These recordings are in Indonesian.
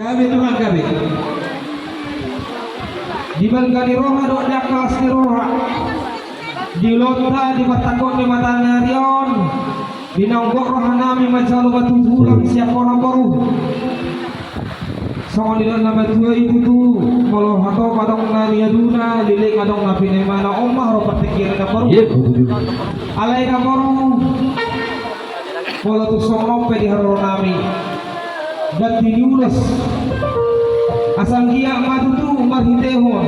Kami Tuhan kami. Di bangka di roha do kelas di roha. Di lota di batakon di mata narion. Di nonggok roha nami macalu batu bulang siap orang baru. Songon di dalam batu itu tu. Kalau hatau padong nani aduna liling adong napi ne mana omah ro patikir na baru. Alai ka baru. Kalau tu songon pe di haro nami. Dan diulus asal dia madu tu umar hiteho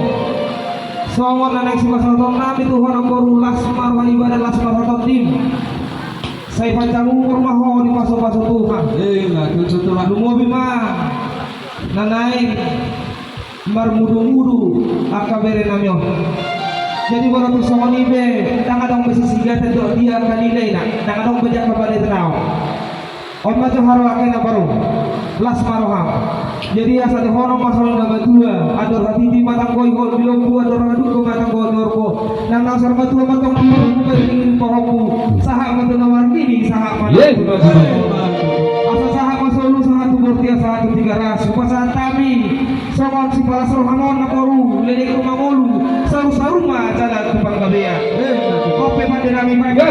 songon anak sila sotong nabi Tuhan amboru lasmar wa ibadah lasmar sotong tim saya panjang umur maho di paso-paso Tuhan lah setelah lumo bima nanai mar mudu-mudu akabere namyo jadi kalau tu songon ibe tanga dong besi sigata do dia kanilai nak tanga dong bejak kabale tenau on majo haro akena baru las maroham jadi asal horong masalah nama dua ador hati di matang koi kol bilong dua ador hadu ko matang koi dorko nang nasar matua matang koi beringin pohonku sahak matu nawar ini sahak matu asal sahak masolu sahak tu bortia sahak tu tiga ras pasan tami songon si palas rohamon nakoru ledek rumah molu saru-saruma jalan tupang kabea kope pandenami mereka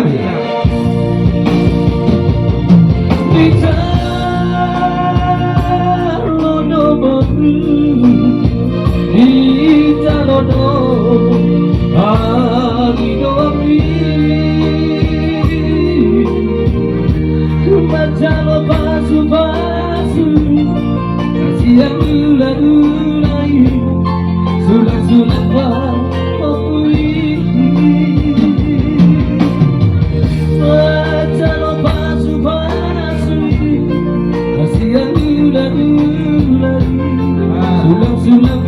Sulam